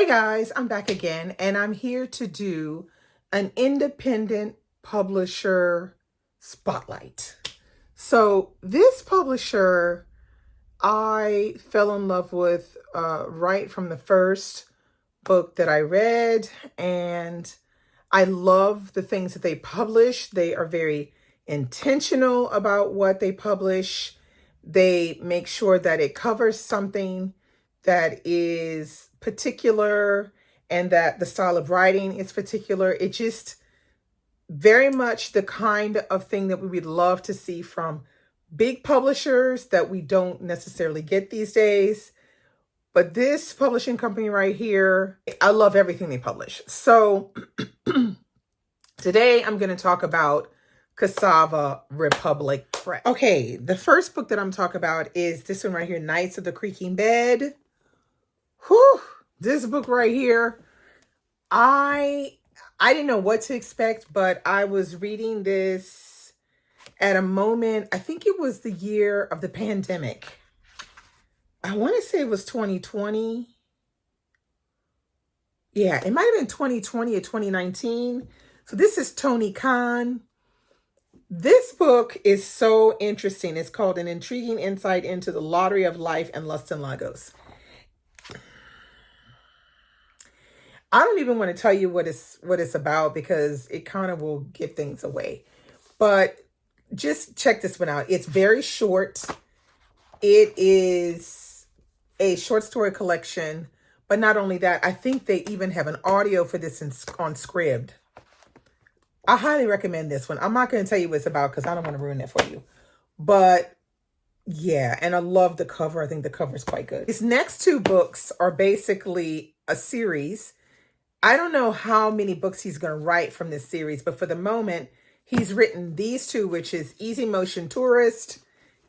Hey guys, I'm back again and I'm here to do an independent publisher spotlight. So this publisher I fell in love with right from the first book that I read, and I love the things that they publish. They are very intentional about what they publish. They make sure that it covers something that is particular and that the style of writing is particular. It just very much the kind of thing that we would love to see from big publishers that we don't necessarily get these days. But this publishing company right here, I love everything they publish. So today I'm going to talk about Cassava Republic Press. Okay, the first book that I'm talking about is this one right here, Knights of the Creaking Bed. Whew, this book right here, I didn't know what to expect, but I was reading this at a moment, I think it was the year of the pandemic. I want to say it was 2020. Yeah, it might have been 2020 or 2019. So this is Tony Khan. This book is so interesting. It's called An Intriguing Insight into the Lottery of Life and Lust in Lagos. I don't even want to tell you what it's about because it kind of will give things away. But just check this one out. It's very short. It is a short story collection. But not only that, I think they even have an audio for this on Scribd. I highly recommend this one. I'm not going to tell you what it's about because I don't want to ruin it for you. But yeah, and I love the cover. I think the cover is quite good. His next two books are basically a series. I don't know how many books he's going to write from this series, but for the moment, he's written these two, which is Easy Motion Tourist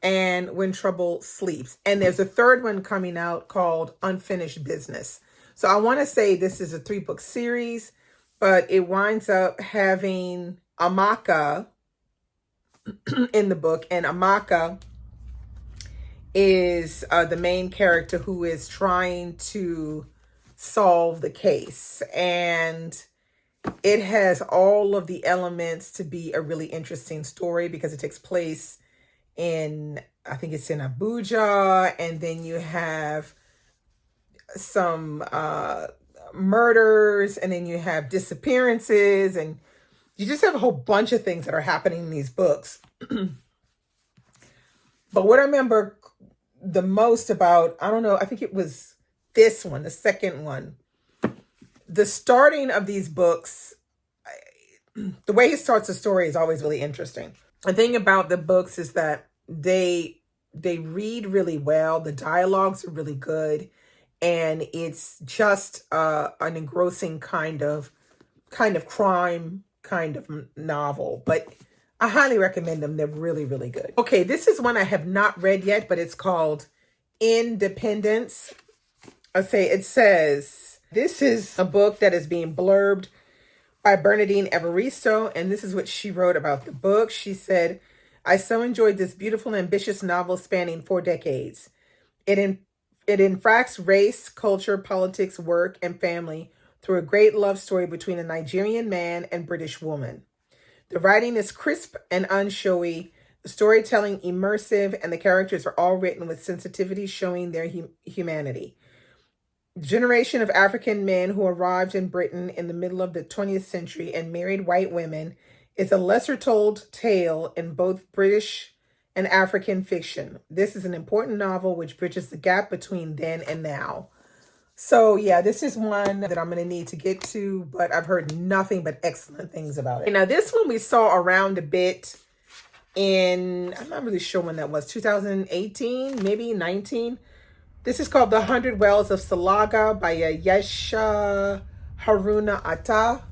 and When Trouble Sleeps. And there's a third one coming out called Unfinished Business. So I want to say this is a 3-book series, but it winds up having Amaka in the book. And Amaka is the main character who is trying to solve the case, and it has all of the elements to be a really interesting story because it takes place in, I think it's in Abuja, and then you have some murders, and then you have disappearances, and you just have a whole bunch of things that are happening in these books. But what I remember the most about, I don't know, I think it was this one, the second one. The starting of these books, the way he starts the story is always really interesting. The thing about the books is that they read really well. The dialogues are really good. And it's just an engrossing kind of crime kind of novel. But I highly recommend them. They're really, really good. Okay, this is one I have not read yet, but it's called Independence. It says, this is a book that is being blurbed by Bernadine Evaristo, and this is what she wrote about the book. She said, I so enjoyed this beautiful, ambitious novel spanning 4 decades. It infracts race, culture, politics, work, and family through a great love story between a Nigerian man and British woman. The writing is crisp and unshowy, the storytelling immersive, and the characters are all written with sensitivity showing their humanity. Generation of African men who arrived in Britain in the middle of the 20th century and married white women is a lesser told tale in both British and African fiction. This is an important novel which bridges the gap between then and now. So yeah, this is one that I'm going to need to get to, but I've heard nothing but excellent things about it. Now this one we saw around a bit in, I'm not really sure when that was, 2018, maybe 19. This is called The 100 Wells of Salaga by Yesha Haruna Atta.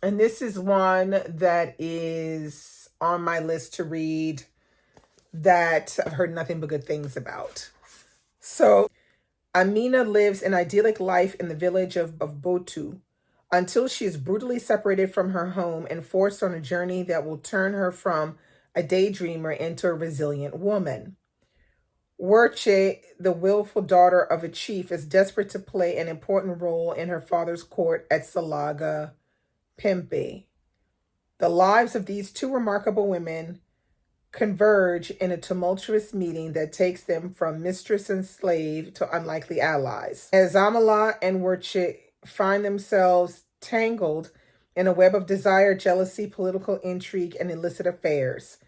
And this is one that is on my list to read that I've heard nothing but good things about. So Amina lives an idyllic life in the village of Botu until she is brutally separated from her home and forced on a journey that will turn her from a daydreamer into a resilient woman. Werche, the willful daughter of a chief, is desperate to play an important role in her father's court at Salaga Pembe. The lives of these two remarkable women converge in a tumultuous meeting that takes them from mistress and slave to unlikely allies. As Amala and Werche find themselves tangled in a web of desire, jealousy, political intrigue, and illicit affairs.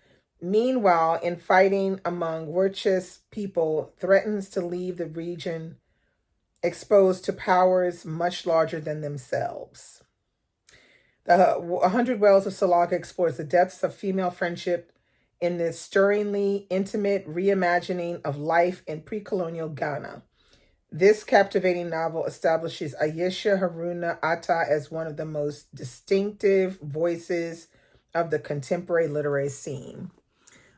Meanwhile, infighting among Werche's people threatens to leave the region exposed to powers much larger than themselves. The 100 Wells of Salaga explores the depths of female friendship in this stirringly intimate reimagining of life in pre-colonial Ghana. This captivating novel establishes Ayesha Haruna Atta as one of the most distinctive voices of the contemporary literary scene.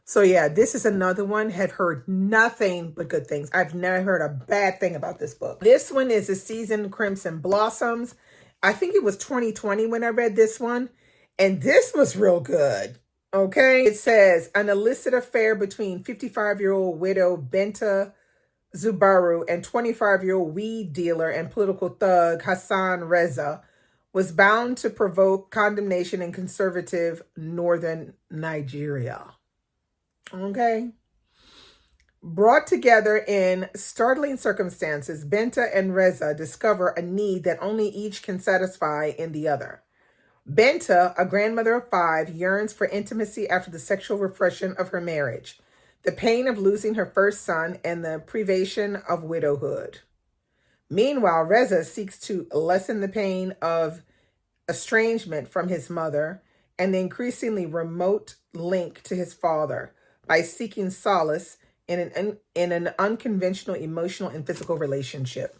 So yeah, this is another one. Have heard nothing but good things. I've never heard a bad thing about this book. This one is A Seasoned Crimson Blossoms. I think it was 2020 when I read this one. And this was real good. Okay. It says, an illicit affair between 55-year-old widow Benta Zubaru and 25-year-old weed dealer and political thug Hassan Reza was bound to provoke condemnation in conservative northern Nigeria. Okay. Brought together in startling circumstances, Benta and Reza discover a need that only each can satisfy in the other. Benta, a grandmother of 5, yearns for intimacy after the sexual repression of her marriage, the pain of losing her first son, and the privation of widowhood. Meanwhile, Reza seeks to lessen the pain of estrangement from his mother and the increasingly remote link to his father by seeking solace in an unconventional emotional and physical relationship.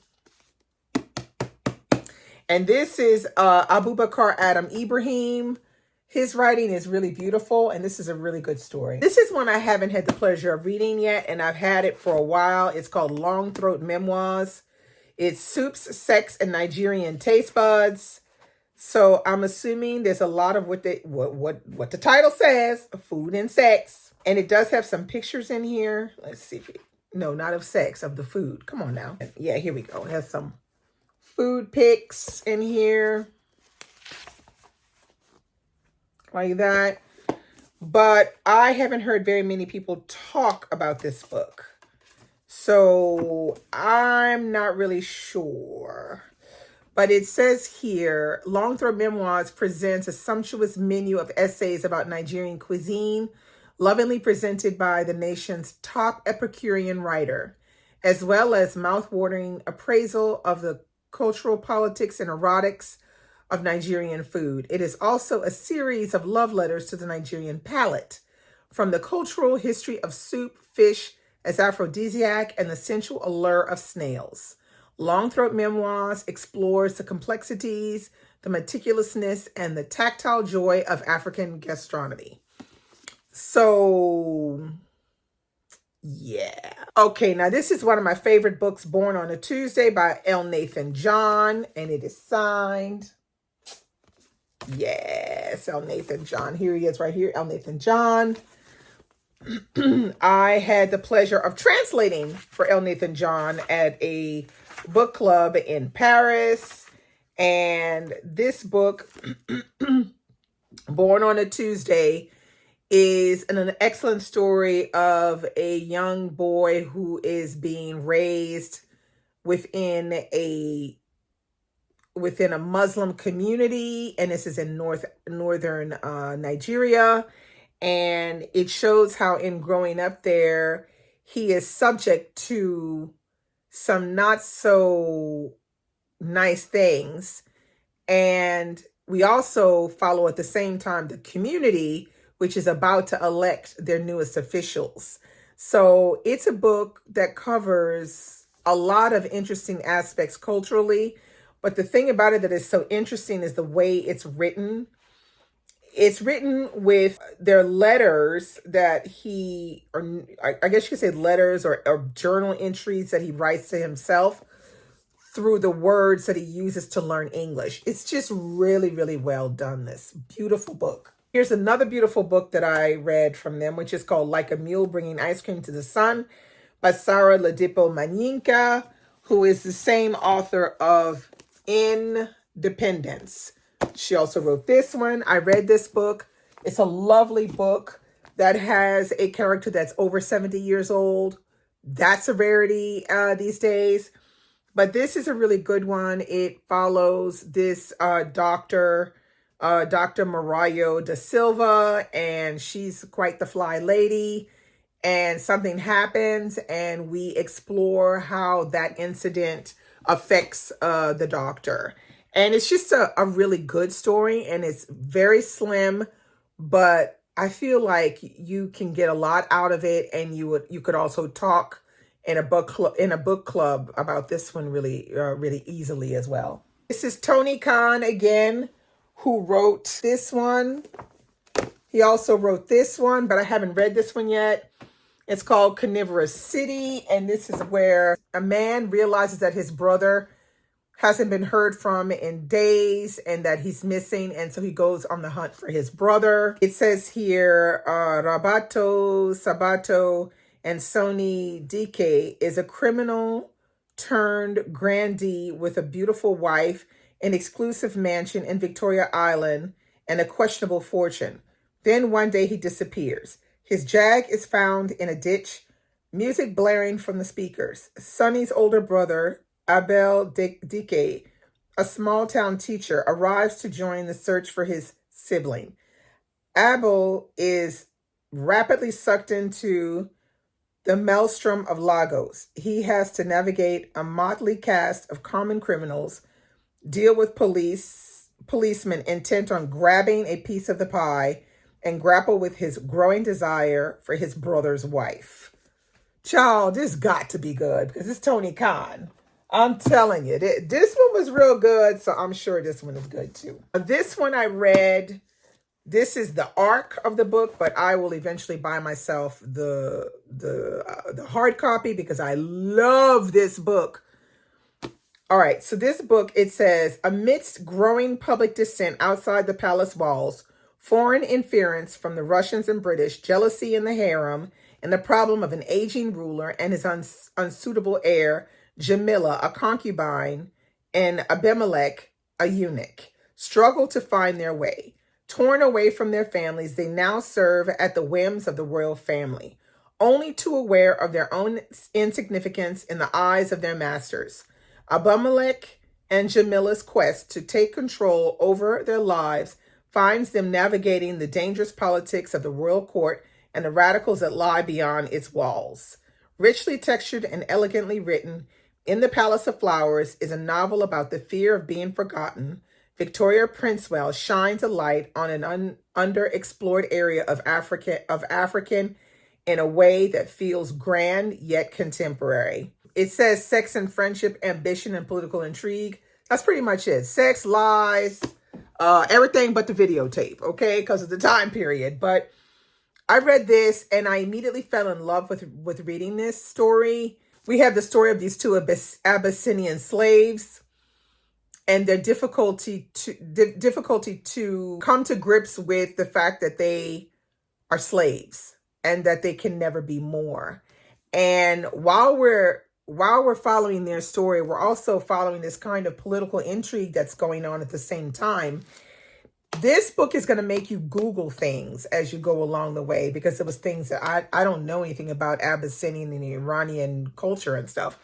And this is Abubakar Adam Ibrahim. His writing is really beautiful, and this is a really good story. This is one I haven't had the pleasure of reading yet, and I've had it for a while. It's called Long Throat Memoirs. It's Soups, Sex, and Nigerian Taste Buds. So I'm assuming there's a lot of what the title says, food and sex. And it does have some pictures in here. Let's see if no, not of sex, of the food. Come on now. Yeah, here we go. It has some food pics in here. Like that. But I haven't heard very many people talk about this book. So I'm not really sure. But it says here, Long Throat Memoirs presents a sumptuous menu of essays about Nigerian cuisine, lovingly presented by the nation's top Epicurean writer, as well as mouth-watering appraisal of the cultural politics and erotics of Nigerian food. It is also a series of love letters to the Nigerian palate, from the cultural history of soup, fish as aphrodisiac, and the sensual allure of snails. Long Throat Memoirs explores the complexities, the meticulousness, and the tactile joy of African gastronomy. So, yeah. Okay, now this is one of my favorite books, Born on a Tuesday by L. Nathan John, and it is signed. Yes, L. Nathan John. Here he is right here, L. Nathan John. I had the pleasure of translating for L. Nathan John at a book club in Paris. And this book, Born on a Tuesday, is an excellent story of a young boy who is being raised within a Muslim community, and this is in northern Nigeria. And it shows how in growing up there, he is subject to some not so nice things. And we also follow at the same time the community, which is about to elect their newest officials. So it's a book that covers a lot of interesting aspects culturally. But the thing about it that is so interesting is the way it's written. It's written with their letters that or I guess you could say letters or journal entries that he writes to himself through the words that he uses to learn English. It's just really, really well done, this beautiful book. Here's another beautiful book that I read from them, which is called Like a Mule Bringing Ice Cream to the Sun by Sarah Ladipo Manyinka, who is the same author of Independence. She also wrote this one. I read this book. It's a lovely book that has a character that's over 70 years old. That's a rarity these days. But this is a really good one. It follows this doctor, Dr. Morayo da Silva, and she's quite the fly lady. And something happens, and we explore how that incident affects the doctor. And it's just a really good story, and it's very slim, but I feel like you can get a lot out of it, and you could also talk in a book club about this one really easily as well. This is Tony Khan again, who wrote this one. He also wrote this one, but I haven't read this one yet. It's called Carnivorous City, and this is where a man realizes that his brother hasn't been heard from in days and that he's missing, and so he goes on the hunt for his brother. It says here, Rabato Sabato and Sony DK is a criminal turned grandee with a beautiful wife, an exclusive mansion in Victoria Island, and a questionable fortune. Then one day he disappears. His jag is found in a ditch, music blaring from the speakers. Sonny's older brother, Abel Dike, a small-town teacher, arrives to join the search for his sibling. Abel is rapidly sucked into the maelstrom of Lagos. He has to navigate a motley cast of common criminals, deal with policemen intent on grabbing a piece of the pie, and grapple with his growing desire for his brother's wife. Child, this got to be good because it's Tony Khan. I'm telling you, this one was real good, so I'm sure this one is good too. This one I read. This is the arc of the book, but I will eventually buy myself the hard copy because I love this book. All right, so this book, it says, amidst growing public dissent outside the palace walls, foreign interference from the Russians and British, jealousy in the harem, and the problem of an aging ruler and his unsuitable heir, Jamila, a concubine, and Abimelech, a eunuch, struggle to find their way. Torn away from their families, they now serve at the whims of the royal family, only too aware of their own insignificance in the eyes of their masters. Abimelech and Jamila's quest to take control over their lives finds them navigating the dangerous politics of the royal court and the radicals that lie beyond its walls. Richly textured and elegantly written, In the Palace of Flowers is a novel about the fear of being forgotten. Victoria Princewell shines a light on an underexplored area of African in a way that feels grand yet contemporary. It says sex and friendship, ambition, and political intrigue. That's pretty much it. Sex, lies, everything but the videotape, okay, because of the time period. But I read this and I immediately fell in love with reading this story. We have the story of these two Abyssinian slaves and their difficulty to come to grips with the fact that they are slaves and that they can never be more. And while we're following their story, we're also following this kind of political intrigue that's going on at the same time. This book is going to make you Google things as you go along the way, because it was things that I don't know anything about Abyssinian and Iranian culture and stuff.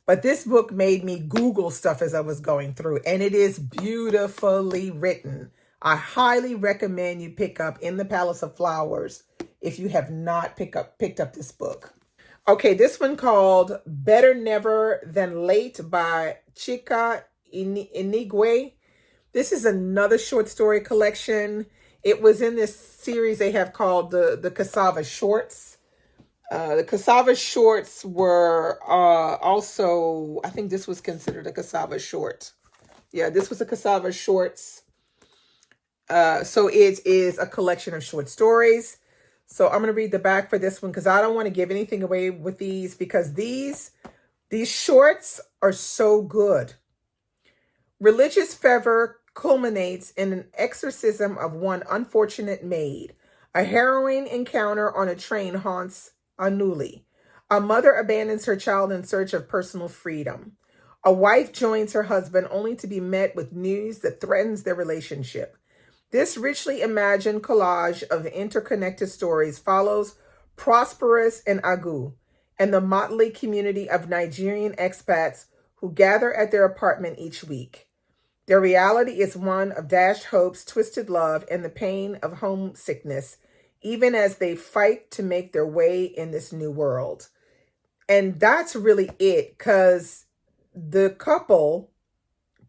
But this book made me Google stuff as I was going through, and it is beautifully written. I highly recommend you pick up In the Palace of Flowers if you have not picked up this book. Okay, this one called Better Never Than Late by Chika Inigwe. This is another short story collection. It was in this series they have called the Cassava Shorts. The Cassava Shorts were also, I think this was considered a Cassava Short. Yeah, this was a Cassava Shorts. So it is a collection of short stories. So I'm going to read the back for this one because I don't want to give anything away with these, because these shorts are so good. Religious fervor culminates in an exorcism of one unfortunate maid. A harrowing encounter on a train haunts Anuli, A mother abandons her child in search of personal freedom. A wife joins her husband only to be met with news that threatens their relationship. This richly imagined collage of interconnected stories follows Prosperous and Agu and the motley community of Nigerian expats who gather at their apartment each week. Their reality is one of dashed hopes, twisted love, and the pain of homesickness, even as they fight to make their way in this new world. And that's really it, because the couple,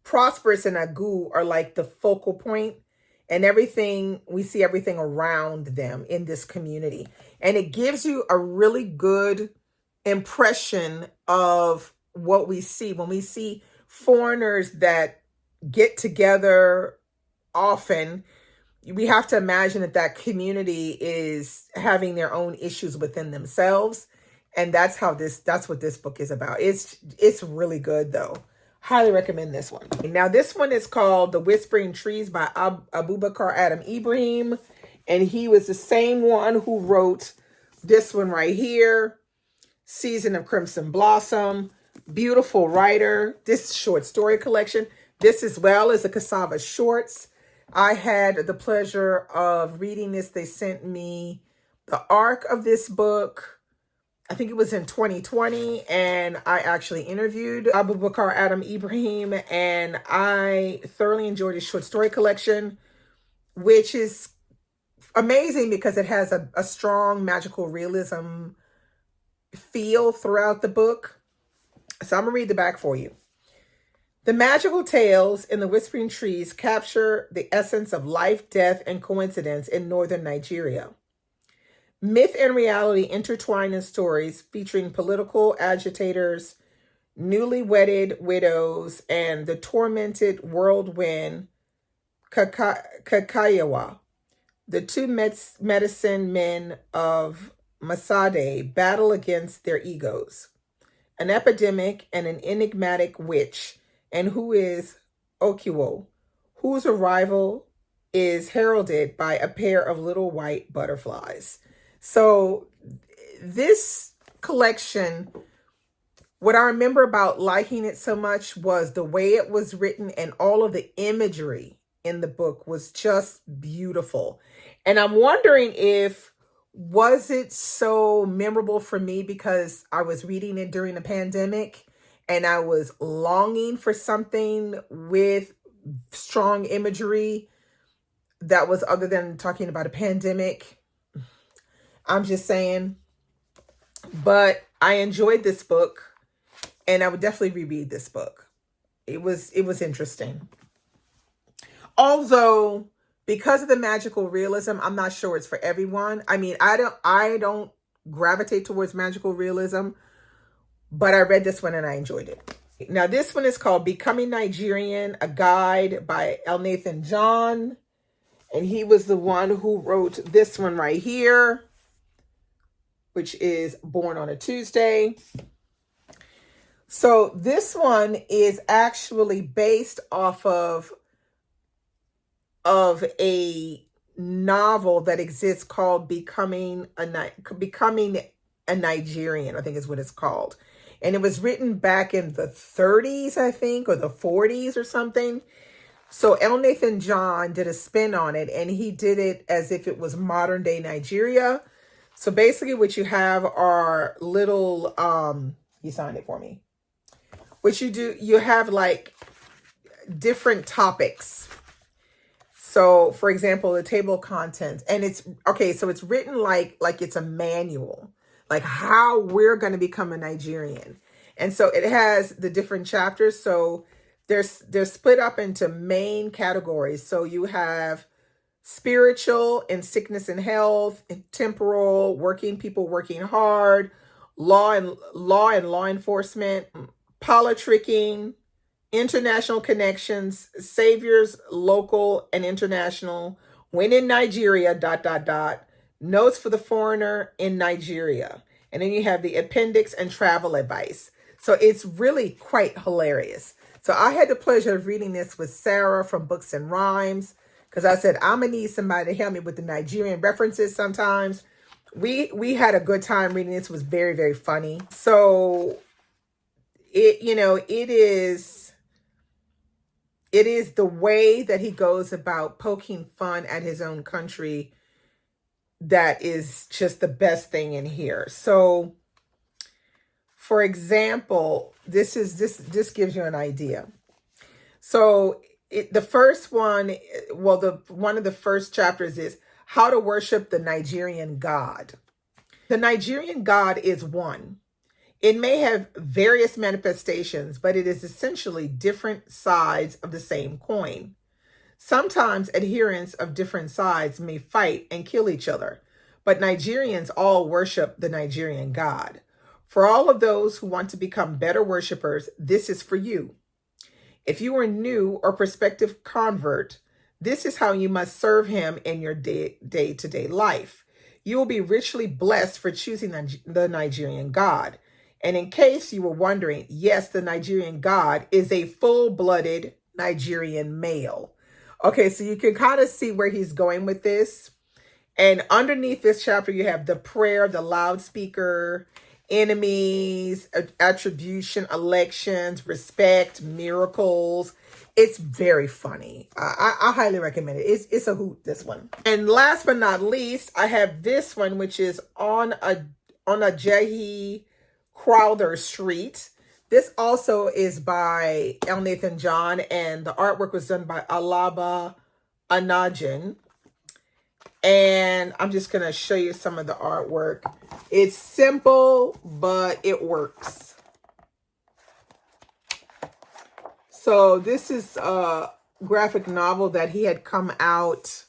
Prosperous and Agu, are like the focal point, and everything, we see everything around them in this community. And it gives you a really good impression of what we see when we see foreigners that get together often. We have to imagine that that community is having their own issues within themselves. And that's what this book is about. It's really good though. Highly recommend this one. Now this one is called The Whispering Trees by Abubakar Adam Ibrahim. And he was the same one who wrote this one right here, Season of Crimson Blossom. Beautiful writer. This short story collection. This as well is a Cassava Shorts. I had the pleasure of reading this. They sent me the arc of this book. I think it was in 2020, and I actually interviewed Abubakar Adam Ibrahim, and I thoroughly enjoyed his short story collection, which is amazing because it has a strong magical realism feel throughout the book. So I'm going to read the back for you. The magical tales in the Whispering Trees capture the essence of life, death, and coincidence in northern Nigeria. Myth and reality intertwine in stories featuring political agitators, newly wedded widows, and the tormented whirlwind Kakayawa. The two medicine men of Masade battle against their egos, an epidemic and an enigmatic witch, and who is Okiwo, whose arrival is heralded by a pair of little white butterflies. So this collection, what I remember about liking it so much was the way it was written, and all of the imagery in the book was just beautiful. And I'm wondering was it so memorable for me because I was reading it during the pandemic and I was longing for something with strong imagery that was other than talking about a pandemic. I'm just saying. But I enjoyed this book, and I would definitely reread this book. It was interesting. Although, because of the magical realism, I'm not sure it's for everyone. I mean, I don't gravitate towards magical realism, but I read this one and I enjoyed it. Now, this one is called Becoming Nigerian, a guide by L. Nathan John. And he was the one who wrote this one right here, which is Born on a Tuesday. So this one is actually based off of a novel that exists called Becoming a Nigerian, I think is what it's called. And it was written back in the 30s, I think, or the 40s or something. So L. Nathan John did a spin on it, and he did it as if it was modern day Nigeria. So basically what you have are little, he signed it for me. What you do, you have like different topics. So for example, the table of contents, and it's, okay, so it's written like it's a manual, like how we're going to become a Nigerian. And so it has the different chapters. So they're split up into main categories. So you have spiritual and sickness and health, and temporal, working people working hard, law and law enforcement, politicking, international connections, saviors, local and international, when in Nigeria, ... notes for the foreigner in Nigeria. And then you have the appendix and travel advice. So it's really quite hilarious. So I had the pleasure of reading this with Sarah from Books and Rhymes, because I said, I'm going to need somebody to help me with the Nigerian references sometimes. We had a good time reading this. It was very, very funny. So it is the way that he goes about poking fun at his own country that is just the best thing in here. So, for example, this gives you an idea. So the first one, well, one of the first chapters is how to worship the Nigerian God. The Nigerian God is one. It may have various manifestations, but it is essentially different sides of the same coin. Sometimes adherents of different sides may fight and kill each other, but Nigerians all worship the Nigerian God. For all of those who want to become better worshipers, this is for you. If you are new or prospective convert, this is how you must serve him in your day-to-day life. You will be richly blessed for choosing the Nigerian God. And in case you were wondering, yes, the Nigerian God is a full-blooded Nigerian male. Okay, so you can kind of see where he's going with this. And underneath this chapter, you have the prayer, the loudspeaker, enemies, attribution, elections, respect, miracles. It's very funny. I highly recommend it. It's a hoot, this one. And last but not least, I have this one, which is on a Jehi Crowther Street. This also is by L. Nathan John, and the artwork was done by Alaba Anajin. And I'm just going to show you some of the artwork. It's simple, but it works. So this is a graphic novel that he had come out.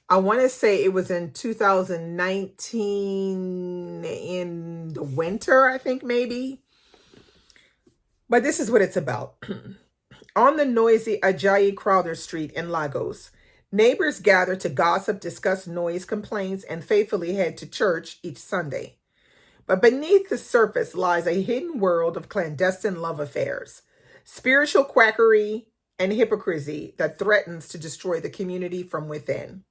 I want to say it was in 2019 in the winter, I think maybe. But this is what it's about. On the noisy Ajayi Crowther Street in Lagos, neighbors gather to gossip, discuss noise complaints, and faithfully head to church each Sunday. But beneath the surface lies a hidden world of clandestine love affairs, spiritual quackery, and hypocrisy that threatens to destroy the community from within.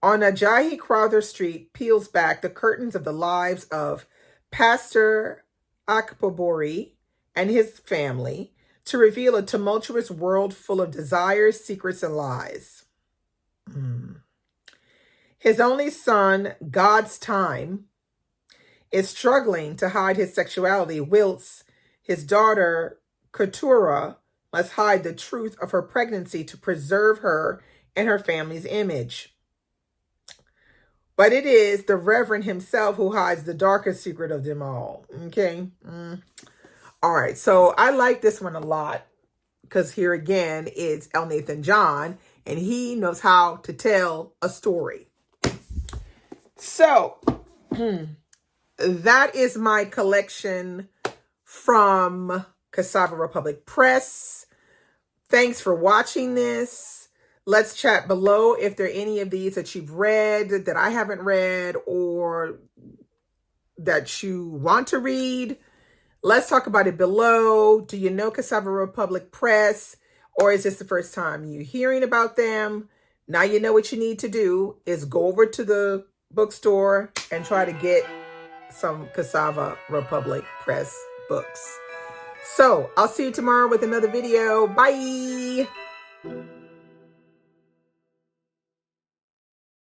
On Ajayi Crowther Street peels back the curtains of the lives of Pastor Akpobori and his family to reveal a tumultuous world full of desires, secrets, and lies. His only son, God's Time, is struggling to hide his sexuality, whilst his daughter, Keturah, must hide the truth of her pregnancy to preserve her and her family's image. But it is the Reverend himself who hides the darkest secret of them all. Okay? All right. So I like this one a lot because here again, it's L. Nathan John, and he knows how to tell a story. So that is my collection from Cassava Republic Press. Thanks for watching this. Let's chat below if there are any of these that you've read that I haven't read or that you want to read. Let's talk about it below. Do you know Cassava Republic Press, or is this the first time you're hearing about them? Now you know what you need to do is go over to the bookstore and try to get some Cassava Republic Press books. So I'll see you tomorrow with another video. Bye.